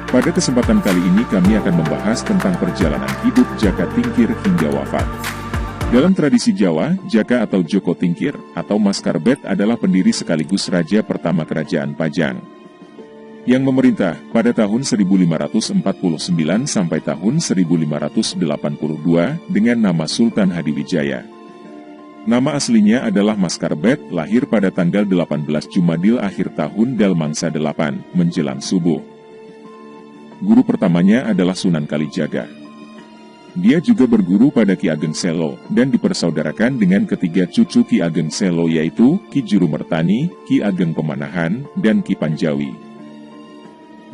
Pada kesempatan kali ini kami akan membahas tentang perjalanan hidup Jaka Tingkir hingga wafat. Dalam tradisi Jawa, Jaka atau Joko Tingkir atau Mas Karbet adalah pendiri sekaligus raja pertama Kerajaan Pajang yang memerintah pada tahun 1549 sampai tahun 1582 dengan nama Sultan Hadiwijaya. Nama aslinya adalah Mas Karbet, lahir pada tanggal 18 Jumadil akhir tahun Dalmangsa 8 menjelang subuh. Guru pertamanya adalah Sunan Kalijaga. Dia juga berguru pada Ki Ageng Selo dan dipersaudarakan dengan ketiga cucu Ki Ageng Selo yaitu Ki Jurumertani, Ki Ageng Pemanahan, dan Ki Panjawi.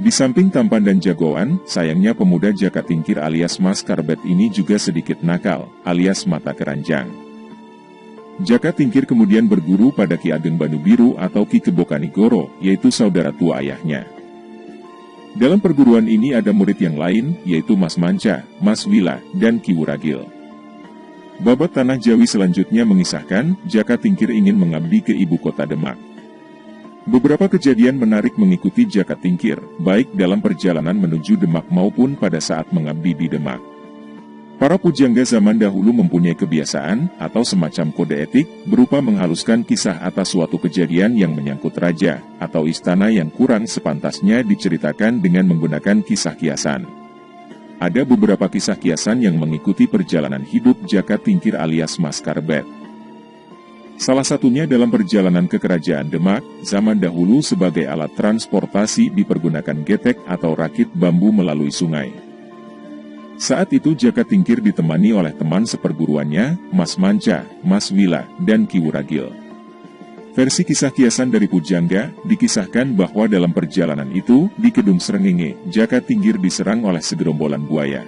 Di samping tampan dan jagoan, sayangnya pemuda Jaka Tingkir alias Mas Karbet ini juga sedikit nakal, alias mata keranjang. Jaka Tingkir kemudian berguru pada Ki Ageng Banubiru atau Ki Kebokanigoro, yaitu saudara tua ayahnya. Dalam perguruan ini ada murid yang lain, yaitu Mas Manca, Mas Wila, dan Ki Wuragil. Babat Tanah Jawi selanjutnya mengisahkan, Jaka Tingkir ingin mengabdi ke ibu kota Demak. Beberapa kejadian menarik mengikuti Jaka Tingkir, baik dalam perjalanan menuju Demak maupun pada saat mengabdi di Demak. Para pujangga zaman dahulu mempunyai kebiasaan, atau semacam kode etik, berupa menghaluskan kisah atas suatu kejadian yang menyangkut raja, atau istana yang kurang sepantasnya diceritakan dengan menggunakan kisah kiasan. Ada beberapa kisah kiasan yang mengikuti perjalanan hidup Jaka Tingkir alias Mas Karbet. Salah satunya dalam perjalanan ke Kerajaan Demak, zaman dahulu sebagai alat transportasi dipergunakan getek atau rakit bambu melalui sungai. Saat itu Jaka Tingkir ditemani oleh teman seperguruannya, Mas Manca, Mas Wila, dan Ki Wuragil. Versi kisah kiasan dari pujangga, dikisahkan bahwa dalam perjalanan itu, di Kedung Srengenge, Jaka Tingkir diserang oleh segerombolan buaya.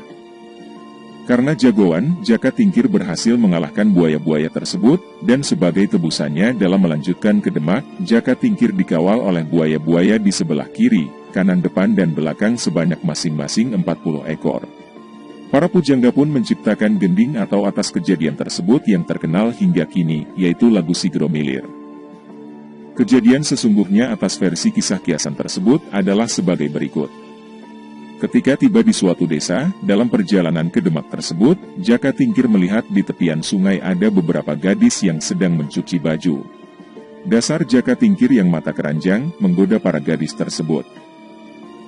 Karena jagoan, Jaka Tingkir berhasil mengalahkan buaya-buaya tersebut, dan sebagai tebusannya dalam melanjutkan ke Demak, Jaka Tingkir dikawal oleh buaya-buaya di sebelah kiri, kanan depan dan belakang sebanyak masing-masing 40 ekor. Para pujangga pun menciptakan gending atau atas kejadian tersebut yang terkenal hingga kini, yaitu lagu Sigromilir. Kejadian sesungguhnya atas versi kisah kiasan tersebut adalah sebagai berikut. Ketika tiba di suatu desa, dalam perjalanan ke Demak tersebut, Jaka Tingkir melihat di tepian sungai ada beberapa gadis yang sedang mencuci baju. Dasar Jaka Tingkir yang mata keranjang menggoda para gadis tersebut.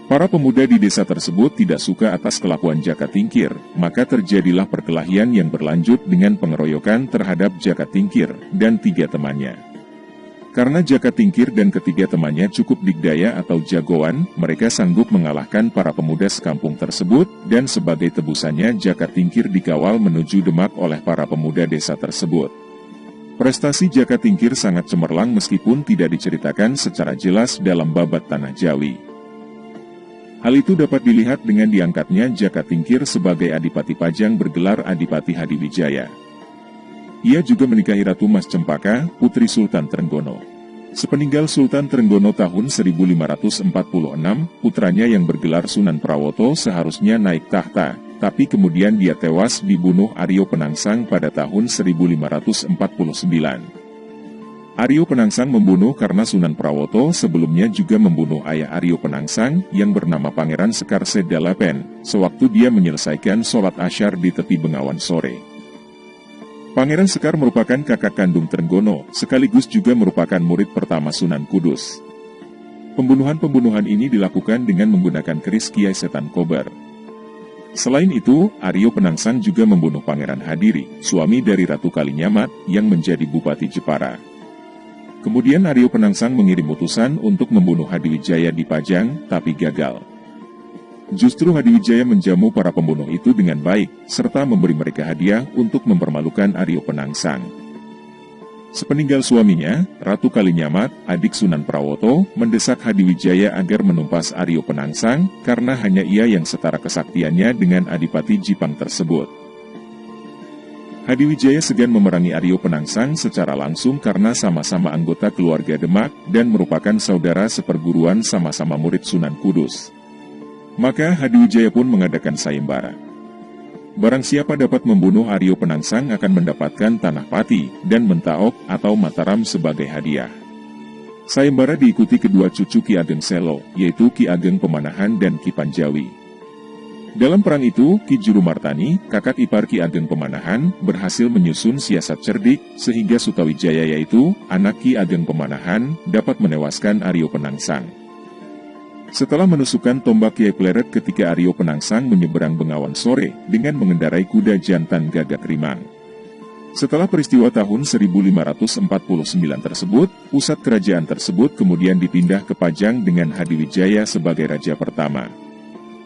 Para pemuda di desa tersebut tidak suka atas kelakuan Jaka Tingkir, maka terjadilah perkelahian yang berlanjut dengan pengeroyokan terhadap Jaka Tingkir dan 3 temannya. Karena Jaka Tingkir dan ketiga temannya cukup digdaya atau jagoan, mereka sanggup mengalahkan para pemuda sekampung tersebut, dan sebagai tebusannya Jaka Tingkir dikawal menuju Demak oleh para pemuda desa tersebut. Prestasi Jaka Tingkir sangat cemerlang meskipun tidak diceritakan secara jelas dalam Babat Tanah Jawi. Hal itu dapat dilihat dengan diangkatnya Jaka Tingkir sebagai Adipati Pajang bergelar Adipati Hadiwijaya. Ia juga menikahi Ratu Mas Cempaka, putri Sultan Trenggono. Sepeninggal Sultan Trenggono tahun 1546, putranya yang bergelar Sunan Prawoto seharusnya naik tahta, tapi kemudian dia tewas dibunuh Aryo Penangsang pada tahun 1549. Aryo Penangsang membunuh karena Sunan Prawoto sebelumnya juga membunuh ayah Aryo Penangsang yang bernama Pangeran Sekar Sedalapen, sewaktu dia menyelesaikan sholat asyar di tepi Bengawan sore. Pangeran Sekar merupakan kakak kandung Trenggono, sekaligus juga merupakan murid pertama Sunan Kudus. Pembunuhan-pembunuhan ini dilakukan dengan menggunakan keris Kiai Setan Kober. Selain itu, Aryo Penangsang juga membunuh Pangeran Hadiri, suami dari Ratu Kalinyamat, yang menjadi Bupati Jepara. Kemudian Aryo Penangsang mengirim utusan untuk membunuh Hadiwijaya di Pajang, tapi gagal. Justru Hadiwijaya menjamu para pembunuh itu dengan baik, serta memberi mereka hadiah untuk mempermalukan Aryo Penangsang. Sepeninggal suaminya, Ratu Kalinyamat, adik Sunan Prawoto, mendesak Hadiwijaya agar menumpas Aryo Penangsang, karena hanya ia yang setara kesaktiannya dengan Adipati Jipang tersebut. Hadiwijaya segan memerangi Aryo Penangsang secara langsung karena sama-sama anggota keluarga Demak dan merupakan saudara seperguruan sama-sama murid Sunan Kudus. Maka Hadiwijaya pun mengadakan sayembara. Barang siapa dapat membunuh Aryo Penangsang akan mendapatkan tanah Pati dan Mentaok atau Mataram sebagai hadiah. Sayembara diikuti kedua cucu Ki Ageng Selo, yaitu Ki Ageng Pemanahan dan Ki Panjawi. Dalam perang itu, Ki Jurumartani, kakak ipar Ki Ageng Pemanahan, berhasil menyusun siasat cerdik, sehingga Sutawijaya yaitu, anak Ki Ageng Pemanahan, dapat menewaskan Aryo Penangsang. Setelah menusukkan tombak Kiai Pleret ketika Aryo Penangsang menyeberang Bengawan Sore, dengan mengendarai kuda jantan gagak rimang. Setelah peristiwa tahun 1549 tersebut, pusat kerajaan tersebut kemudian dipindah ke Pajang dengan Hadiwijaya sebagai raja pertama.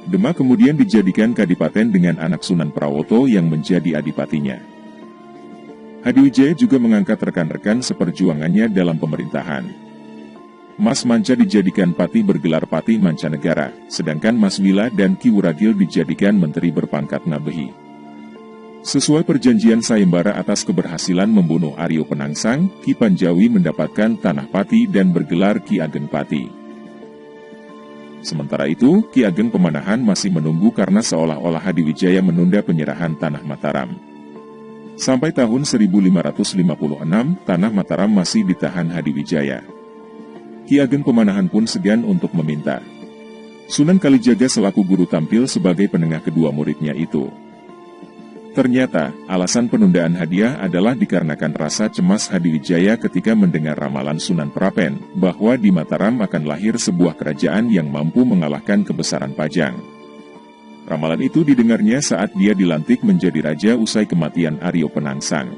Demak kemudian dijadikan kadipaten dengan anak Sunan Prawoto yang menjadi adipatinya. Hadiwijaya juga mengangkat rekan-rekan seperjuangannya dalam pemerintahan. Mas Manca dijadikan Patih bergelar Patih Mancanegara, sedangkan Mas Wila dan Ki Wuragil dijadikan menteri berpangkat Ngabehi. Sesuai perjanjian sayembara atas keberhasilan membunuh Aryo Penangsang, Ki Panjawi mendapatkan tanah Pati dan bergelar Ki Ageng Pati. Sementara itu, Ki Ageng Pemanahan masih menunggu karena seolah-olah Hadiwijaya menunda penyerahan tanah Mataram. Sampai tahun 1556, tanah Mataram masih ditahan Hadiwijaya. Ki Ageng Pemanahan pun segan untuk meminta. Sunan Kalijaga selaku guru tampil sebagai penengah kedua muridnya itu. Ternyata, alasan penundaan hadiah adalah dikarenakan rasa cemas Hadiwijaya ketika mendengar ramalan Sunan Prapen, bahwa di Mataram akan lahir sebuah kerajaan yang mampu mengalahkan kebesaran Pajang. Ramalan itu didengarnya saat dia dilantik menjadi raja usai kematian Aryo Penangsang.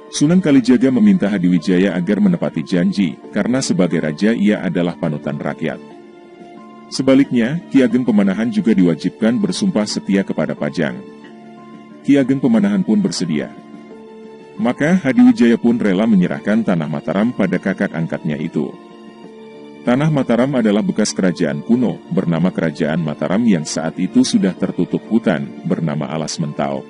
Sunan Kalijaga meminta Hadiwijaya agar menepati janji, karena sebagai raja ia adalah panutan rakyat. Sebaliknya, Ki Ageng Pemanahan juga diwajibkan bersumpah setia kepada Pajang. Ki Ageng Pemanahan pun bersedia. Maka Hadiwijaya pun rela menyerahkan tanah Mataram pada kakak angkatnya itu. Tanah Mataram adalah bekas kerajaan kuno, bernama Kerajaan Mataram yang saat itu sudah tertutup hutan, bernama Alas Mentau.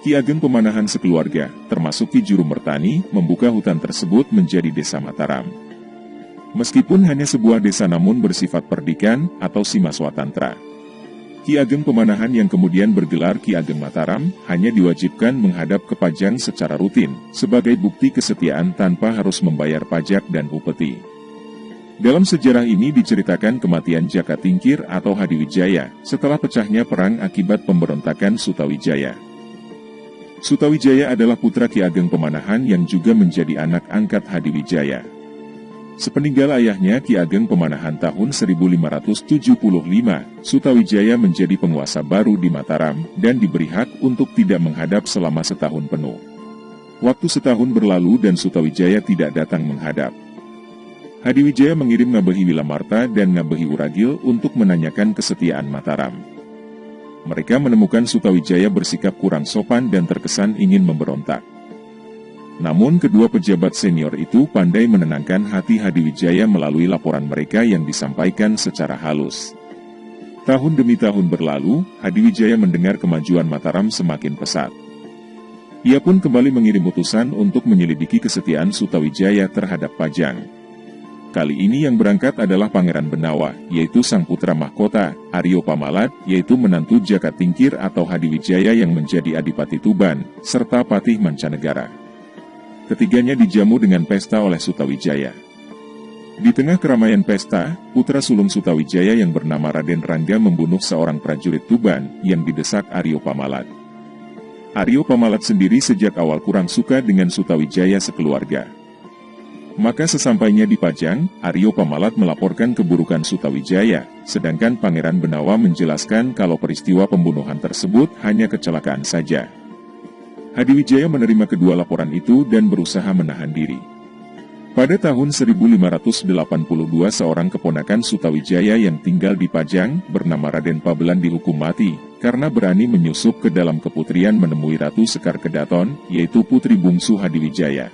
Ki Ageng Pemanahan sekeluarga, termasuk Ki Jurumertani, membuka hutan tersebut menjadi Desa Mataram. Meskipun hanya sebuah desa namun bersifat perdikan atau simaswatantra. Ki Ageng Pemanahan yang kemudian bergelar Ki Ageng Mataram, hanya diwajibkan menghadap ke Pajang secara rutin, sebagai bukti kesetiaan tanpa harus membayar pajak dan upeti. Dalam sejarah ini diceritakan kematian Jaka Tingkir atau Hadiwijaya, setelah pecahnya perang akibat pemberontakan Sutawijaya. Sutawijaya adalah putra Ki Ageng Pemanahan yang juga menjadi anak angkat Hadiwijaya. Sepeninggal ayahnya Ki Ageng Pemanahan tahun 1575, Sutawijaya menjadi penguasa baru di Mataram dan diberi hak untuk tidak menghadap selama setahun penuh. Waktu setahun berlalu dan Sutawijaya tidak datang menghadap. Hadiwijaya mengirim Ngabehi Wilamarta dan Ngabehi Wuragil untuk menanyakan kesetiaan Mataram. Mereka menemukan Sutawijaya bersikap kurang sopan dan terkesan ingin memberontak. Namun kedua pejabat senior itu pandai menenangkan hati Hadiwijaya melalui laporan mereka yang disampaikan secara halus. Tahun demi tahun berlalu, Hadiwijaya mendengar kemajuan Mataram semakin pesat. Ia pun kembali mengirim utusan untuk menyelidiki kesetiaan Sutawijaya terhadap Pajang. Kali ini yang berangkat adalah Pangeran Benawa, yaitu sang putra mahkota, Aryo Pamalat, yaitu menantu Jaka Tingkir atau Hadiwijaya yang menjadi Adipati Tuban, serta Patih Mancanegara. Ketiganya dijamu dengan pesta oleh Sutawijaya. Di tengah keramaian pesta, putra sulung Sutawijaya yang bernama Raden Rangga membunuh seorang prajurit Tuban yang didesak Aryo Pamalat. Aryo Pamalat sendiri sejak awal kurang suka dengan Sutawijaya sekeluarga. Maka sesampainya di Pajang, Aryo Pamalat melaporkan keburukan Sutawijaya, sedangkan Pangeran Benawa menjelaskan kalau peristiwa pembunuhan tersebut hanya kecelakaan saja. Hadiwijaya menerima kedua laporan itu dan berusaha menahan diri. Pada tahun 1582 seorang keponakan Sutawijaya yang tinggal di Pajang, bernama Raden Pabelan dihukum mati, karena berani menyusup ke dalam keputrian menemui Ratu Sekar Kedaton, yaitu putri bungsu Hadiwijaya.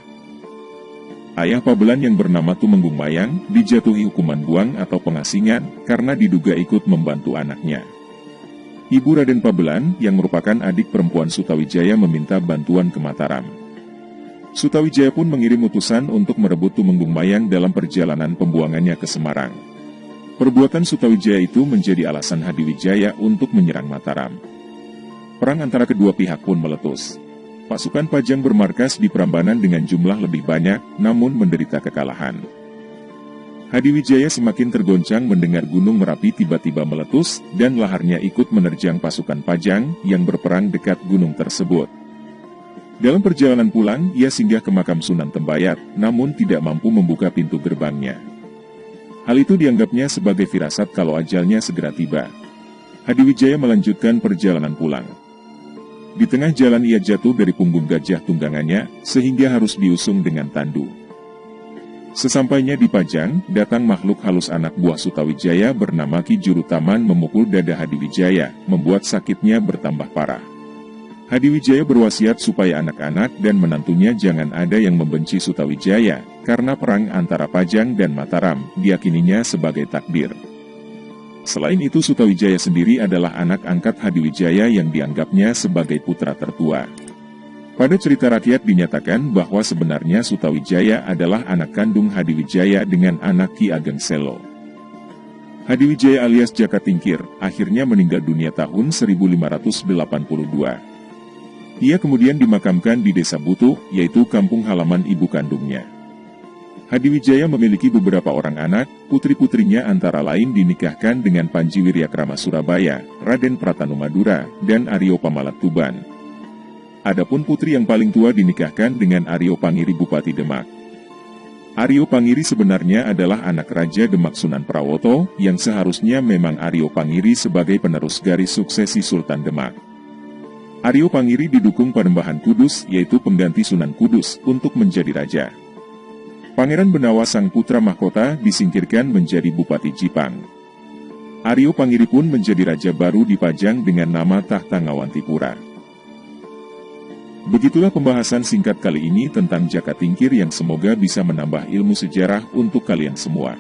Ayah Pabelan yang bernama Tumenggung Mayang, dijatuhi hukuman buang atau pengasingan, karena diduga ikut membantu anaknya. Ibu Raden Pabelan, yang merupakan adik perempuan Sutawijaya meminta bantuan ke Mataram. Sutawijaya pun mengirim utusan untuk merebut Tumenggung Mayang dalam perjalanan pembuangannya ke Semarang. Perbuatan Sutawijaya itu menjadi alasan Hadiwijaya untuk menyerang Mataram. Perang antara kedua pihak pun meletus. Pasukan Pajang bermarkas di Prambanan dengan jumlah lebih banyak, namun menderita kekalahan. Hadiwijaya semakin tergoncang mendengar Gunung Merapi tiba-tiba meletus, dan laharnya ikut menerjang pasukan Pajang yang berperang dekat gunung tersebut. Dalam perjalanan pulang, ia singgah ke makam Sunan Tembayat, namun tidak mampu membuka pintu gerbangnya. Hal itu dianggapnya sebagai firasat kalau ajalnya segera tiba. Hadiwijaya melanjutkan perjalanan pulang. Di tengah jalan ia jatuh dari punggung gajah tunggangannya, sehingga harus diusung dengan tandu. Sesampainya di Pajang, datang makhluk halus anak buah Sutawijaya bernama Ki Jurutaman memukul dada Hadiwijaya, membuat sakitnya bertambah parah. Hadiwijaya berwasiat supaya anak-anak dan menantunya jangan ada yang membenci Sutawijaya, karena perang antara Pajang dan Mataram diyakininya sebagai takdir. Selain itu Sutawijaya sendiri adalah anak angkat Hadiwijaya yang dianggapnya sebagai putra tertua. Pada cerita rakyat dinyatakan bahwa sebenarnya Sutawijaya adalah anak kandung Hadiwijaya dengan anak Ki Ageng Selo. Hadiwijaya alias Jaka Tingkir akhirnya meninggal dunia tahun 1582. Ia kemudian dimakamkan di Desa Butuh, yaitu kampung halaman ibu kandungnya. Hadiwijaya memiliki beberapa orang anak, putri-putrinya antara lain dinikahkan dengan Panji Wiryakrama Surabaya, Raden Pratanu Madura, dan Aryo Pamalat Tuban. Adapun putri yang paling tua dinikahkan dengan Aryo Pangiri Bupati Demak. Aryo Pangiri sebenarnya adalah anak Raja Demak Sunan Prawoto, yang seharusnya memang Aryo Pangiri sebagai penerus garis suksesi Sultan Demak. Aryo Pangiri didukung Panembahan Kudus, yaitu pengganti Sunan Kudus, untuk menjadi raja. Pangeran Benawa sang putra mahkota disingkirkan menjadi Bupati Jipang. Aryo Pangiri pun menjadi raja baru di Pajang dengan nama Tahta Ngawantipura. Begitulah pembahasan singkat kali ini tentang Jaka Tingkir yang semoga bisa menambah ilmu sejarah untuk kalian semua.